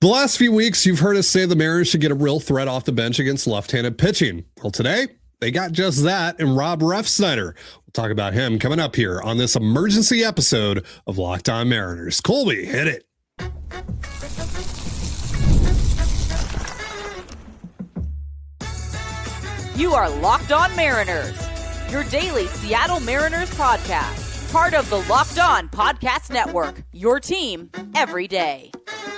The last few weeks, you've heard us say the Mariners should get a real threat off the bench against left-handed pitching. Well, today, they got just that in Rob Refsnyder. We'll talk about him coming up here on this emergency episode of Locked On Mariners. Colby, hit it. You are Locked On Mariners, your daily Seattle Mariners podcast. Part of the Locked On Podcast Network, your team every day.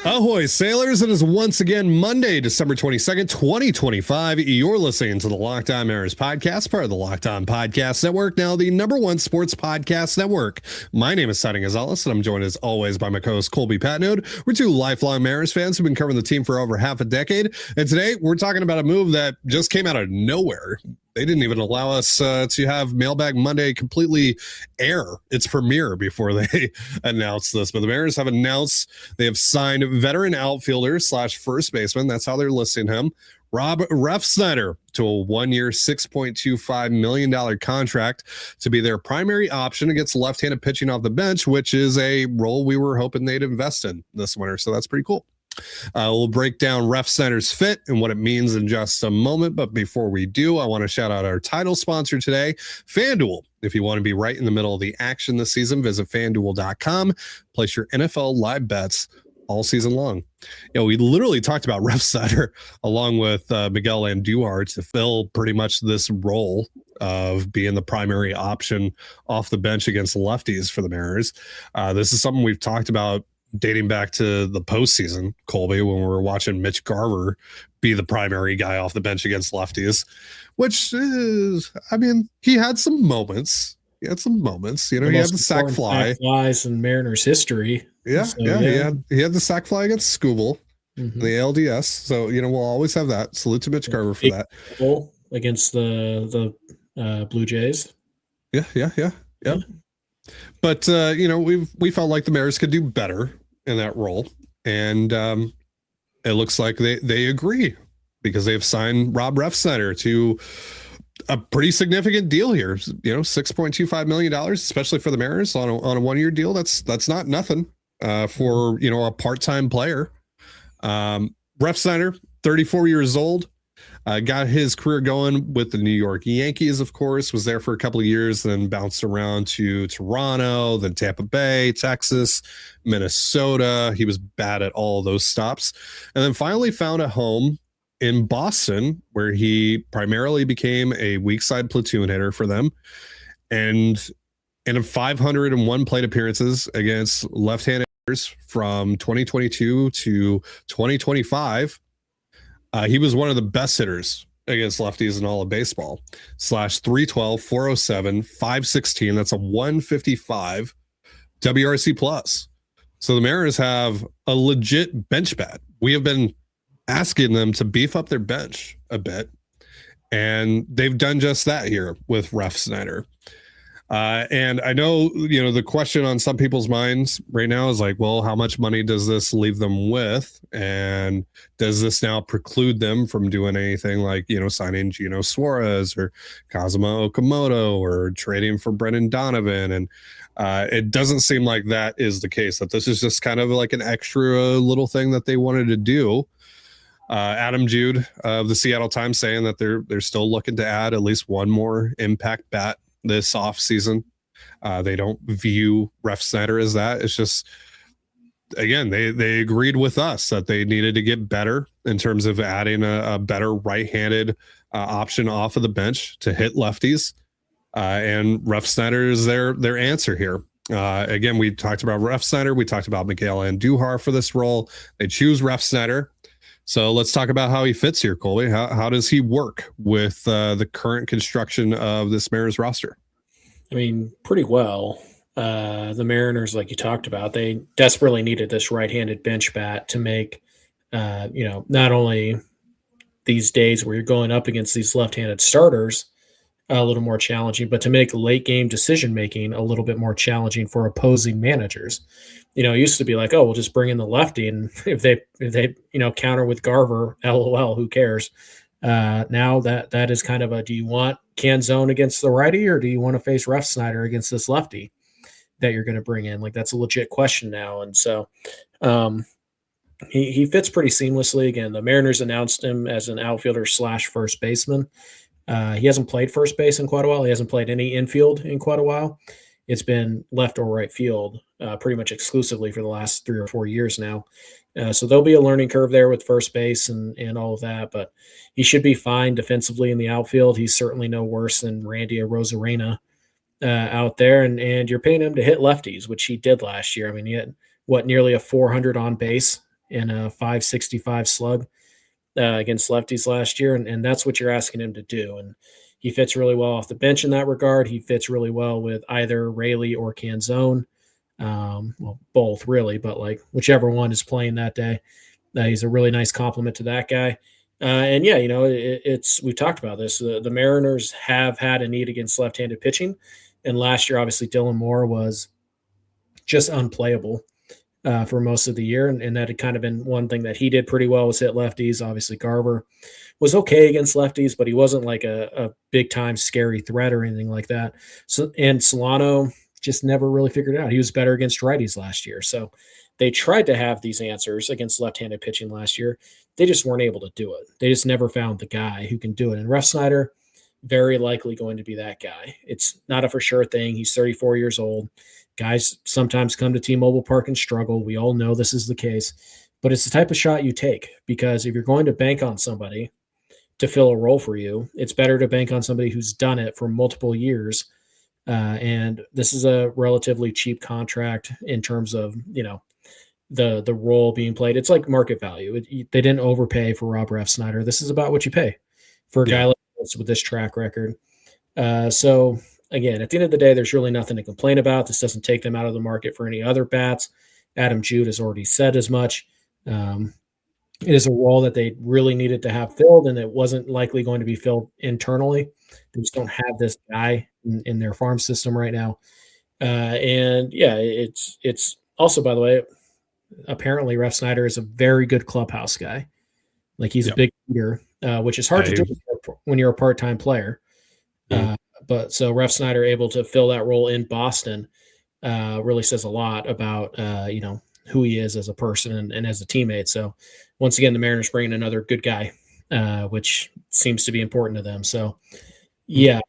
Ahoy, sailors. It is once again Monday, December 22nd, 2025. You're listening to the Locked On Mariners podcast, part of the Locked On Podcast Network, now the #1 sports podcast network. My name is Sonny Gonzalez, and I'm joined as always by my co-host Colby Patnode. We're two lifelong Mariners fans who've been covering the team for over half a decade, and today we're talking about a move that just came out of nowhere. They didn't even allow us to have Mailbag Monday completely air its premiere before they announced this. But the Mariners have announced they have signed veteran outfielder / first baseman. That's how they're listing him. Rob Refsnyder to a 1-year, $6.25 million contract to be their primary option against left-handed pitching off the bench, which is a role we were hoping they'd invest in this winter. So that's pretty cool. We'll break down Refsnyder's fit and what it means in just a moment. But before we do, I want to shout out our title sponsor today, FanDuel. If you want to be right in the middle of the action this season, visit FanDuel.com. Place your NFL live bets all season long. You know, we literally talked about Refsnyder along with Miguel Andujar to fill pretty much this role of being the primary option off the bench against lefties for the Mariners. This is something we've talked about dating back to the postseason, Colby, when we were watching Mitch Garver be the primary guy off the bench against lefties, which is, I mean, he had some moments. He had the sac fly. Flies in Mariners history. Yeah, so, He had the sac fly against Scooble, the LDS. So, we'll always have that. Salute to Mitch Garver for that. Against the Blue Jays. Yeah. But, we felt like the Mariners could do better in that role. And it looks like they agree because they've signed Rob Refsnyder to a pretty significant deal here. $6.25 million, especially for the Mariners on a 1-year deal. That's not nothing for, a part-time player. Refsnyder, 34 years old. Got his career going with the New York Yankees, of course, was there for a couple of years, then bounced around to Toronto, then Tampa Bay, Texas, Minnesota. He was bad at all of those stops. And then finally found a home in Boston, where he primarily became a weak side platoon hitter for them. And in 501 plate appearances against left-handed hitters from 2022 to 2025, he was one of the best hitters against lefties in all of baseball. /312, 407, 516. That's a 155 WRC plus. So the Mariners have a legit bench bat. We have been asking them to beef up their bench a bit, and they've done just that here with Refsnyder. And I know, the question on some people's minds right now is like, well, how much money does this leave them with? And does this now preclude them from doing anything like, signing Suarez or Kazuma Okamoto or trading for Donovan? And it doesn't seem like that is the case, that this is just kind of like an extra little thing that they wanted to do. Adam Jude of the Seattle Times saying that they're still looking to add at least one more impact bat this off season. They don't view Refsnyder as that. It's just, again, they agreed with us that they needed to get better in terms of adding a better right-handed option off of the bench to hit lefties. And Refsnyder is their answer here. Again, we talked about Refsnyder. We talked about Miguel Andujar for this role. They choose Refsnyder. So let's talk about how he fits here, Colby. How does he work with the current construction of this Mariners roster? I mean, pretty well. The Mariners, like you talked about, they desperately needed this right-handed bench bat to make, not only these days where you're going up against these left-handed starters a little more challenging, but to make late-game decision-making a little bit more challenging for opposing managers. It used to be like, oh, we'll just bring in the lefty, and if they counter with Garver, LOL, who cares? Now that is kind of do you want Canzone against the righty, or do you want to face Refsnyder against this lefty that you're going to bring in? Like, that's a legit question now. And so he fits pretty seamlessly. Again, the Mariners announced him as an outfielder / first baseman. He hasn't played first base in quite a while. He hasn't played any infield in quite a while. It's been left or right field pretty much exclusively for the last 3 or 4 years now. So there'll be a learning curve there with first base and all of that, but he should be fine defensively in the outfield. He's certainly no worse than Randy Arozarena out there, and you're paying him to hit lefties, which he did last year. I mean, he had, nearly a 400 on base and a 565 slug against lefties last year, and that's what you're asking him to do. And he fits really well off the bench in that regard. He fits really well with either Raley or Canzone. Well, both really, but like whichever one is playing that day. He's a really nice compliment to that guy. And yeah, we've talked about this. The Mariners have had a need against left-handed pitching. And last year, obviously, Dylan Moore was just unplayable for most of the year. And that had kind of been one thing that he did pretty well was hit lefties. Obviously, Garver was okay against lefties, but he wasn't like a big-time scary threat or anything like that. And Solano just never really figured it out. He was better against righties last year. So they tried to have these answers against left-handed pitching last year. They just weren't able to do it. They just never found the guy who can do it. And Refsnyder, very likely going to be that guy. It's not a for sure thing. He's 34 years old. Guys sometimes come to T-Mobile Park and struggle. We all know this is the case. But it's the type of shot you take, because if you're going to bank on somebody to fill a role for you, it's better to bank on somebody who's done it for multiple years. And this is a relatively cheap contract in terms of, the role being played. It's like market value. They didn't overpay for Rob Refsnyder. This is about what you pay for a guy like this with this track record. So again, at the end of the day, there's really nothing to complain about. This doesn't take them out of the market for any other bats. Adam Jude has already said as much. It is a role that they really needed to have filled, and it wasn't likely going to be filled internally. They just don't have this guy in their farm system right now. And yeah, it's also, by the way, apparently Refsnyder is a very good clubhouse guy. Like he's a big leader, which is hard to do when you're a part-time player. But so Refsnyder able to fill that role in Boston really says a lot about, who he is as a person and as a teammate. So once again, the Mariners bringing another good guy, which seems to be important to them. So yeah,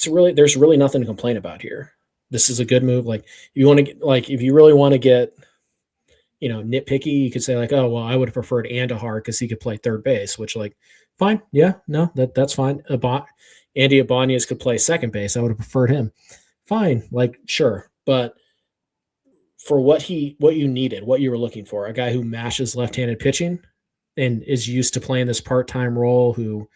there's really nothing to complain about here. This is a good move. Like if you really want to get, nitpicky, you could say like, oh, well, I would have preferred Andujar because he could play third base, which like, fine. Yeah, no, that's fine. Andy Ibanez could play second base. I would have preferred him. Fine. Like, sure. But for what you needed, what you were looking for, a guy who mashes left-handed pitching and is used to playing this part-time role, who,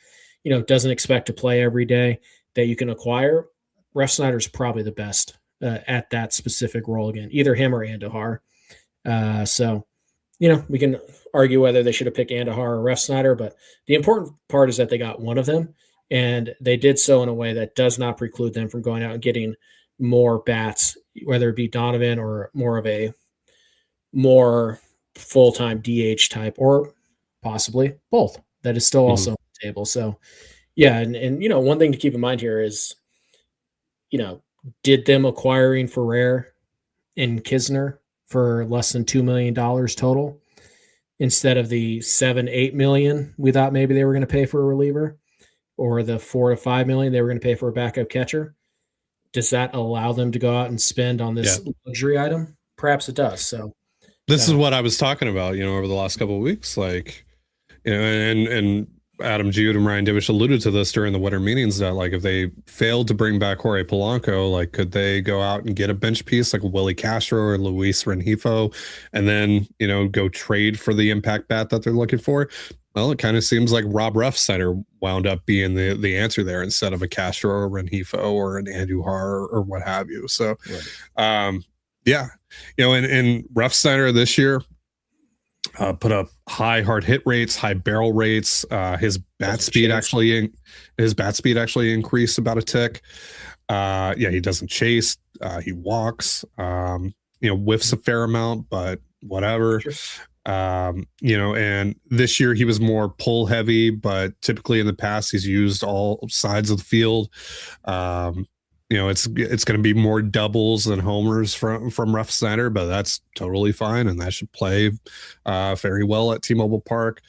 doesn't expect to play every day, that you can acquire, Refsnyder's probably the best at that specific role again, either him or Andujar. So, we can argue whether they should have picked Andujar or Refsnyder, but the important part is that they got one of them, and they did so in a way that does not preclude them from going out and getting more bats, whether it be Donovan or more full-time DH type, or possibly both. That is still also on the table. So, yeah, and one thing to keep in mind here is, did them acquiring Ferrer and Kisner for less than $2 million total instead of the $7-8 million we thought maybe they were going to pay for a reliever, or the $4 to $5 million they were going to pay for a backup catcher, does that allow them to go out and spend on this luxury item? Perhaps it does. So this is what I was talking about, over the last couple of weeks, like, and Adam Jude and Ryan Divish alluded to this during the winter meetings, that like if they failed to bring back Jorge Polanco, like could they go out and get a bench piece like Willie Castro or Luis Rengifo, and then go trade for the impact bat that they're looking for? Well, it kind of seems like Rob Refsnyder wound up being the answer there instead of a Castro or Rengifo or an Andujar or what have you. So, and Refsnyder this year put up high hard hit rates, high barrel rates. His bat speed actually increased about a tick. He doesn't chase. He walks. Whiffs a fair amount, but whatever. Sure. And this year he was more pull heavy, but typically in the past he's used all sides of the field. it's going to be more doubles than homers from Refsnyder, but that's totally fine, and that should play very well at T-Mobile Park.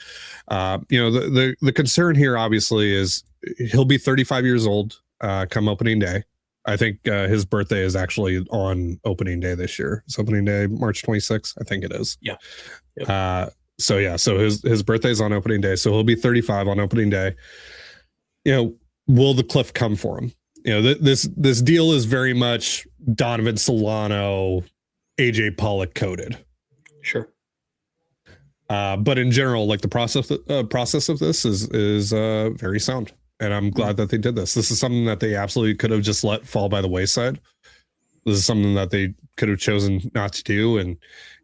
The concern here obviously is he'll be 35 years old come opening day. I think his birthday is actually on opening day this year. It's opening day March 26th, I think it is. Yeah. Yep. So his birthday's on opening day, so he'll be 35 on opening day. Will the cliff come for him? This deal is very much Donovan, Solano, AJ Pollock coded. Sure. But in general, like the process of this is very sound, and I'm glad that they did this. This is something that they absolutely could have just let fall by the wayside. This is something that they could have chosen not to do, and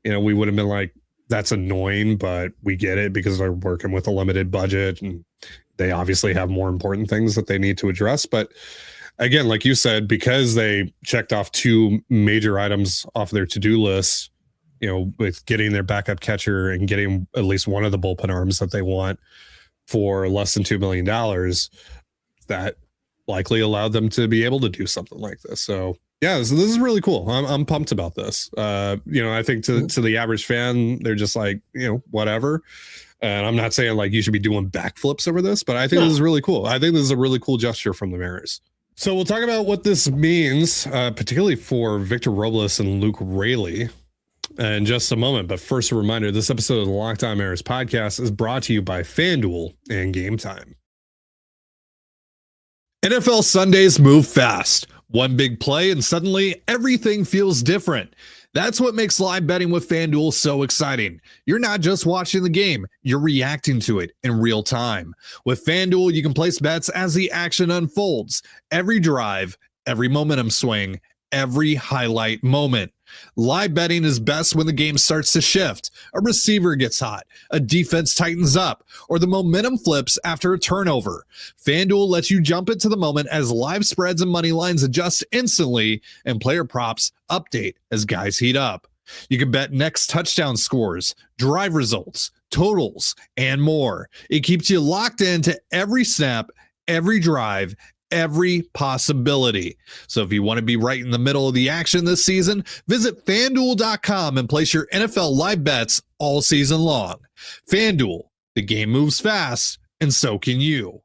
we would have been like, that's annoying, but we get it because they're working with a limited budget, and they obviously have more important things that they need to address. But again, like you said, because they checked off two major items off their to-do list, with getting their backup catcher and getting at least one of the bullpen arms that they want for less than $2 million, that likely allowed them to be able to do something like this. So yeah, this is really cool. I'm pumped about this. I think to the average fan, they're just like, whatever. And I'm not saying like you should be doing backflips over this, but I think this is really cool. I think this is a really cool gesture from the Mariners. So we'll talk about what this means, particularly for Victor Robles and Luke Raley in just a moment. But first, a reminder, this episode of the Locked On Mariners podcast is brought to you by FanDuel and Gametime. NFL Sundays move fast. One big play and suddenly everything feels different. That's what makes live betting with FanDuel so exciting. You're not just watching the game, you're reacting to it in real time. With FanDuel, you can place bets as the action unfolds. Every drive, every momentum swing, every highlight moment. Live betting is best when the game starts to shift, a receiver gets hot, a defense tightens up, or the momentum flips after a turnover. FanDuel lets you jump into the moment as live spreads and money lines adjust instantly and player props update as guys heat up. You can bet next touchdown scores, drive results, totals, and more. It keeps you locked into every snap, every drive, every possibility. So if you want to be right in the middle of the action this season, visit FanDuel.com and place your NFL live bets all season long. FanDuel, the game moves fast, and so can you.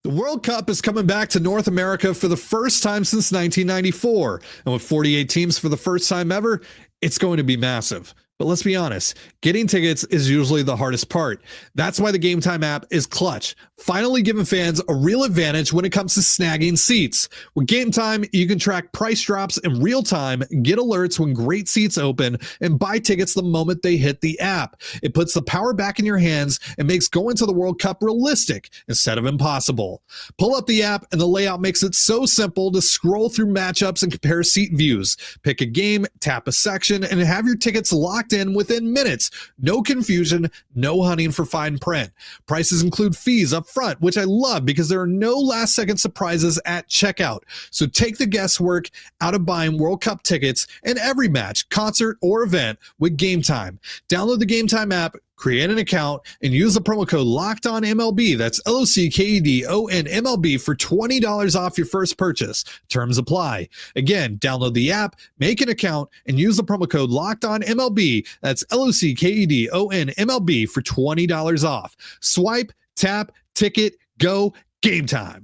The World Cup is coming back to North America for the first time since 1994. And with 48 teams for the first time ever, it's going to be massive. But let's be honest, getting tickets is usually the hardest part. That's why the Gametime app is clutch, finally giving fans a real advantage when it comes to snagging seats. With Gametime, you can track price drops in real time, get alerts when great seats open, and buy tickets the moment they hit the app. It puts the power back in your hands and makes going to the World Cup realistic instead of impossible. Pull up the app and the layout makes it so simple to scroll through matchups and compare seat views. Pick a game, tap a section, and have your tickets locked in within minutes. No confusion, no hunting for fine print. Prices include fees up front, which I love because there are no last second surprises at checkout. So take the guesswork out of buying World Cup tickets and every match, concert, or event with Gametime. Download the Gametime app, create an account, and use the promo code LOCKEDONMLB. That's LOCKEDONMLB for $20 off your first purchase. Terms apply. Again, download the app, make an account, and use the promo code LOCKEDONMLB. That's LOCKEDONMLB for $20 off. Swipe, tap, ticket, go, Gametime.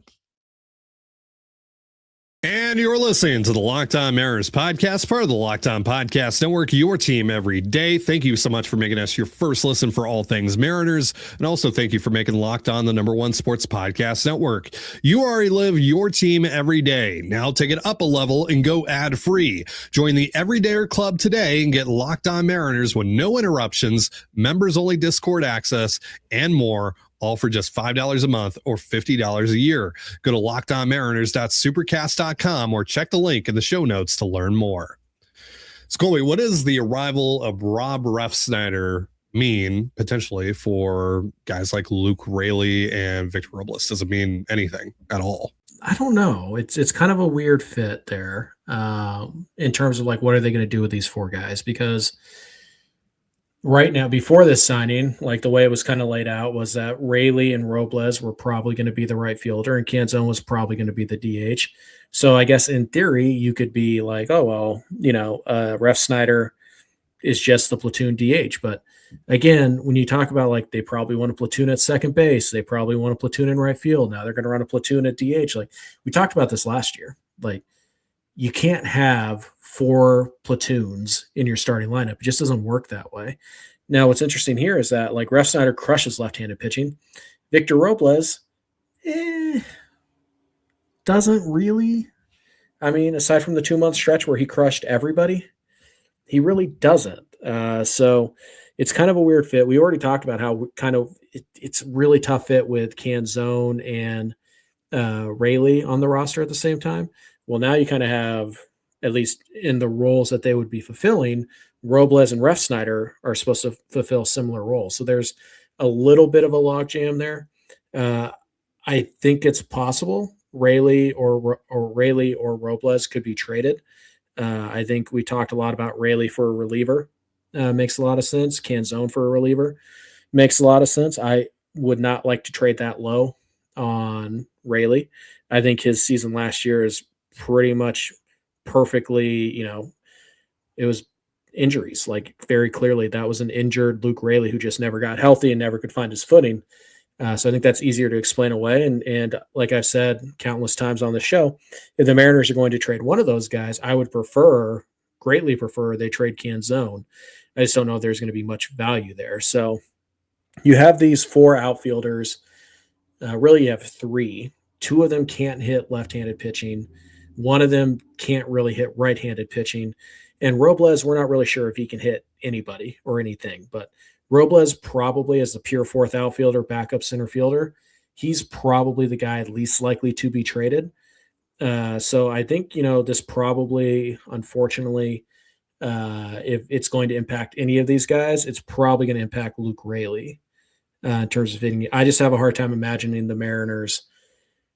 And you're listening to the Locked On Mariners podcast, part of the Locked On Podcast Network, your team every day. Thank you so much for making us your first listen for all things Mariners. And also thank you for making Locked On the #1 sports podcast network. You already live your team every day. Now take it up a level and go ad free. Join the Everydayer Club today and get Locked On Mariners with no interruptions, members only Discord access, and more. All for just $5 a month or $50 a year. Go to lockedonmariners.supercast.com or check the link in the show notes to learn more. So, Colby, what does the arrival of Rob Refsnyder mean potentially for guys like Luke Raley and Victor Robles? Does it mean anything at all? I don't know. It's kind of a weird fit there in terms of like what are they going to do with these four guys? Because right now, before this signing, like the way it was kind of laid out was that Raley and Robles were probably going to be the right fielder and Canzone was probably going to be the DH. So I guess in theory, you could be like, oh, well, Refsnyder is just the platoon DH. But again, when you talk about like they probably want a platoon at second base, they probably want a platoon in right field. Now they're going to run a platoon at DH. Like we talked about this last year. Like you can't have 4 platoons in your starting lineup. It just doesn't work that way. Now, what's interesting here is that like Refsnyder crushes left-handed pitching. Victor Robles doesn't really. I mean, aside from the 2-month stretch where he crushed everybody, he really doesn't. So it's kind of a weird fit. We already talked about how it's really tough fit with Canzone and Raley on the roster at the same time. Well, now you kind of have, at least in the roles that they would be fulfilling, Robles and Refsnyder are supposed to fulfill similar roles. So there's a little bit of a logjam there. I think it's possible Raley or Robles could be traded. I think we talked a lot about Raley for a reliever. Makes a lot of sense. Canzone for a reliever makes a lot of sense. I would not like to trade that low on Raley. I think his season last year is pretty much perfectly, it was injuries. Like very clearly that was an injured Luke Raley who just never got healthy and never could find his footing. So I think that's easier to explain away. And like I've said countless times on the show, if the Mariners are going to trade one of those guys, I would greatly prefer they trade Canzone. I just don't know if there's going to be much value there. So you have these 4 outfielders. Really, you have 3. 2 of them can't hit left-handed pitching. 1 of them can't really hit right-handed pitching. And Robles, we're not really sure if he can hit anybody or anything, but Robles probably as the pure 4th outfielder, backup center fielder, he's probably the guy least likely to be traded. So I think, this probably, unfortunately, if it's going to impact any of these guys, it's probably going to impact Luke Raley in terms of hitting. I just have a hard time imagining the Mariners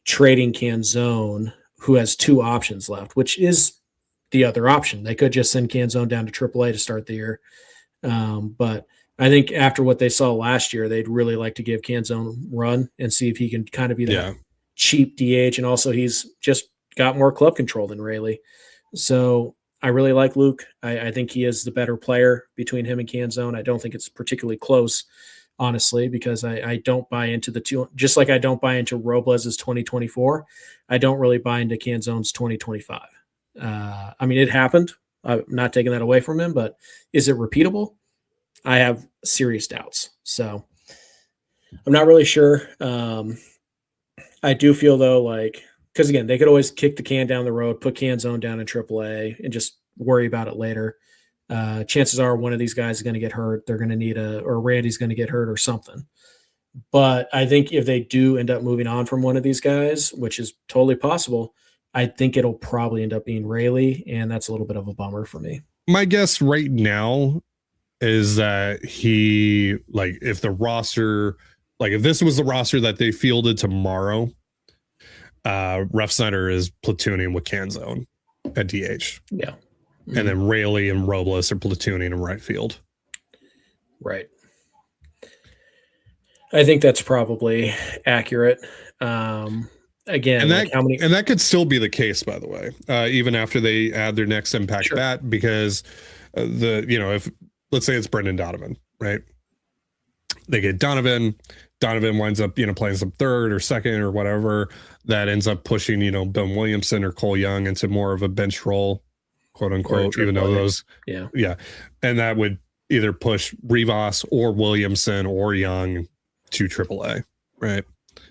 trading Canzone, who has 2 options left, which is the other option. They could just send Canzone down to AAA to start the year. But I think after what they saw last year, they'd really like to give Canzone run and see if he can kind of be that cheap DH. And also he's just got more club control than Raley. So I really like Luke. I think he is the better player between him and Canzone. I don't think it's particularly close, honestly, because I don't buy into the 2, just like I don't buy into Robles' 2024. I don't really buy into Canzone's 2025. I mean, it happened. I'm not taking that away from him, but is it repeatable? I have serious doubts. So I'm not really sure. I do feel though, like, because again, they could always kick the can down the road, put Canzone down in AAA and just worry about it later. Chances are one of these guys is going to get hurt. They're going to need or Randy's going to get hurt or something. But I think if they do end up moving on from one of these guys, which is totally possible, I think it'll probably end up being Raley, and that's a little bit of a bummer for me. My guess right now is that if the roster, like if this was the roster that they fielded tomorrow, Refsnyder is platooning with Canzone at DH. Yeah. Mm-hmm. And then Raley and Robles are platooning in right field. Right. I think that's probably accurate. Again, and that could still be the case, by the way, even after they add their next impact bat, because if let's say it's Brendan Donovan, right? They get Donovan winds up, playing some third or second or whatever. That ends up pushing, Ben Williamson or Cole Young into more of a bench role, quote unquote, even though those, yeah. And that would either push Rivas or Williamson or Young to AAA, right?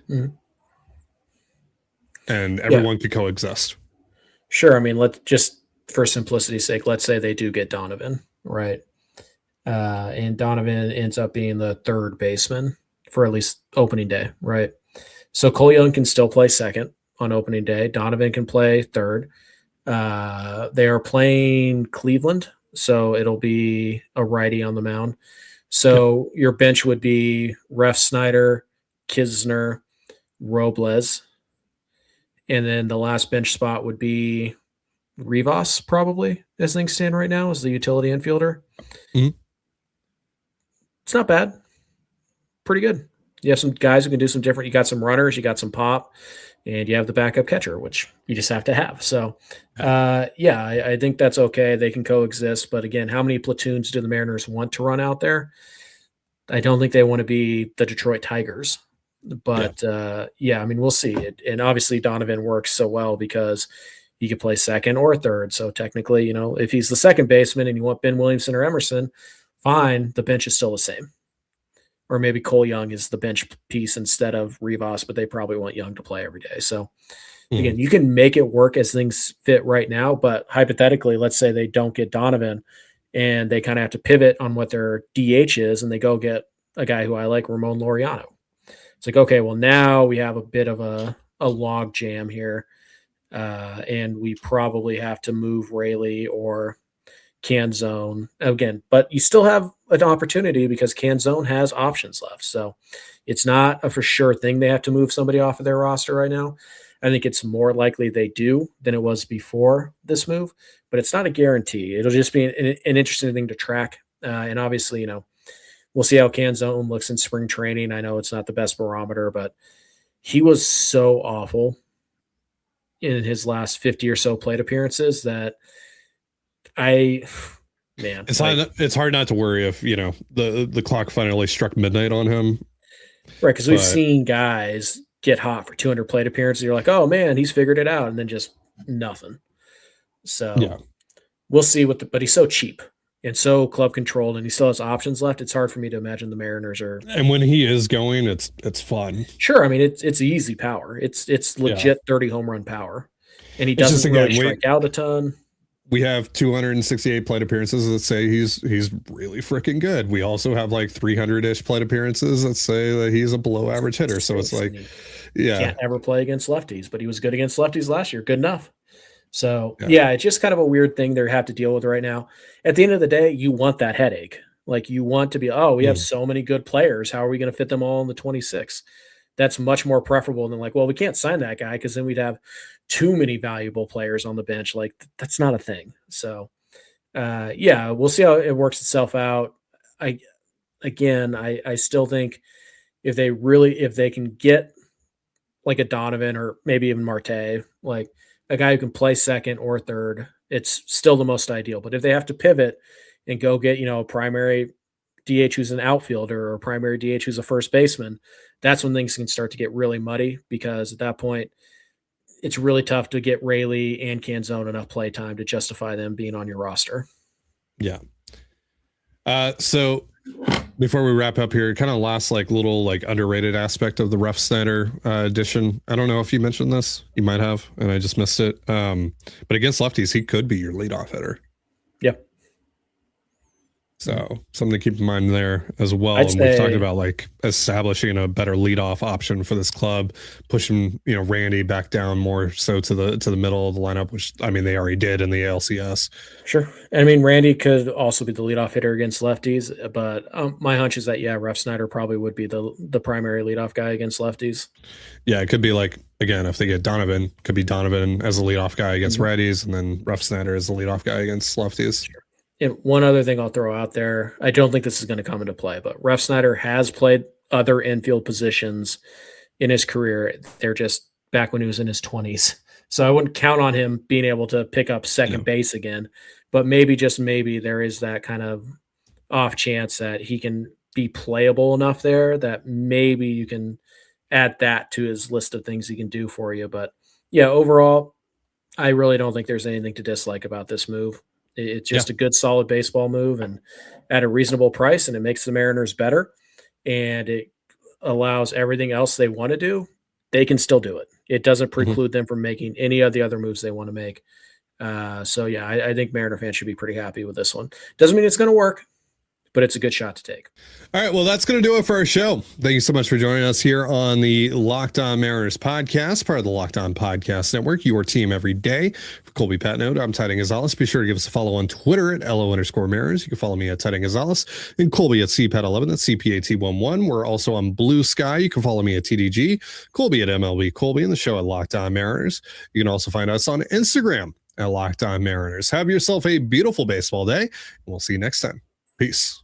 Mm-hmm. And everyone could coexist. Sure. I mean, let's just, for simplicity's sake, let's say they do get Donovan, right? And Donovan ends up being the 3rd baseman for at least opening day, right? So Cole Young can still play second on opening day. Donovan can play 3rd. They are playing Cleveland, so it'll be a righty on the mound. So your bench would be Refsnyder, Kisner, Robles, and then the last bench spot would be Rivas, probably, as things stand right now, as the utility infielder. Mm-hmm. It's not bad. Pretty good. You have some guys who can do some different. You got some runners, you got some pop, and you have the backup catcher, which you just have to have. So, I think that's okay. They can coexist. But again, how many platoons do the Mariners want to run out there? I don't think they want to be the Detroit Tigers. But, we'll see. And obviously Donovan works so well because he could play second or third. So technically, if he's the second baseman and you want Ben Williamson or Emerson, fine, the bench is still the same. Or maybe Cole Young is the bench piece instead of Rivas, but they probably want Young to play every day. So again, you can make it work as things fit right now, but hypothetically, let's say they don't get Donovan and they kind of have to pivot on what their DH is and they go get a guy who I like, Ramon Laureano. It's like, okay, well now we have a bit of a log jam here. And we probably have to move Raley or Canzone again, but you still have an opportunity because Canzone has options left. So it's not a for sure thing they have to move somebody off of their roster right now. I think it's more likely they do than it was before this move, but it's not a guarantee. It'll just be an interesting thing to track. And obviously, we'll see how Canzone looks in spring training. I know it's not the best barometer, but he was so awful in his last 50 or so plate appearances that it's hard not to worry if the clock finally struck midnight on him, right? Because we've seen guys get hot for 200 plate appearances. You're like, oh man, he's figured it out, and then just nothing. So we'll see but he's so cheap and so club controlled, and he still has options left. It's hard for me to imagine the Mariners are. And when he is going, it's fun. Sure, I mean it's easy power. It's legit 30 home run power, and he doesn't really strike out a ton. We have 268 plate appearances that say he's really freaking good. We also have like 300-ish plate appearances that say that he's a below average hitter. So it's like, can't ever play against lefties, but he was good against lefties last year. Good enough. So it's just kind of a weird thing they have to deal with right now. At the end of the day, you want that headache. Like you want to be, we have so many good players. How are we going to fit them all in the 26? That's much more preferable than like, well, we can't sign that guy because then we'd have too many valuable players on the bench. Like that's not a thing. So, we'll see how it works itself out. I still think if they can get like a Donovan or maybe even Marte, like a guy who can play second or third, it's still the most ideal. But if they have to pivot and go get, a primary DH who's an outfielder or a primary DH who's a first baseman, that's when things can start to get really muddy because at that point, it's really tough to get Raley and Canzone enough play time to justify them being on your roster. Yeah. So before we wrap up here, kind of last little underrated aspect of the Refsnyder edition. I don't know if you mentioned this. You might have, and I just missed it. But against lefties, he could be your leadoff hitter. Yep. So something to keep in mind there as well. And we've talked about establishing a better leadoff option for this club, pushing Randy back down more so to the middle of the lineup, which they already did in the ALCS. Sure, I mean Randy could also be the leadoff hitter against lefties, but my hunch is that Refsnyder probably would be the primary leadoff guy against lefties. Yeah, it could be again if they get Donovan, could be Donovan as a leadoff guy against righties, and then Refsnyder as the leadoff guy against lefties. Sure. And one other thing I'll throw out there, I don't think this is going to come into play, but Refsnyder has played other infield positions in his career. They're just back when he was in his 20s. So I wouldn't count on him being able to pick up second base again, but maybe, just maybe, there is that kind of off chance that he can be playable enough there that maybe you can add that to his list of things he can do for you. But overall, I really don't think there's anything to dislike about this move. It's just a good, solid baseball move and at a reasonable price, and it makes the Mariners better, and it allows everything else they want to do. They can still do it. It doesn't preclude them from making any of the other moves they want to make. I think Mariner fans should be pretty happy with this one. Doesn't mean it's going to work, but it's a good shot to take. All right, well, that's going to do it for our show. Thank you so much for joining us here on the Locked On Mariners podcast, part of the Locked On Podcast Network, your team every day. For Colby Patnode, I'm Tidy Gonzalez. Be sure to give us a follow on Twitter at LO_Mariners. You can follow me at Tidy Gonzalez and Colby at CPAT11, that's CPAT11. We're also on Blue Sky. You can follow me at TDG, Colby at MLB Colby, and the show at Locked On Mariners. You can also find us on Instagram at Locked On Mariners. Have yourself a beautiful baseball day, and we'll see you next time. Peace.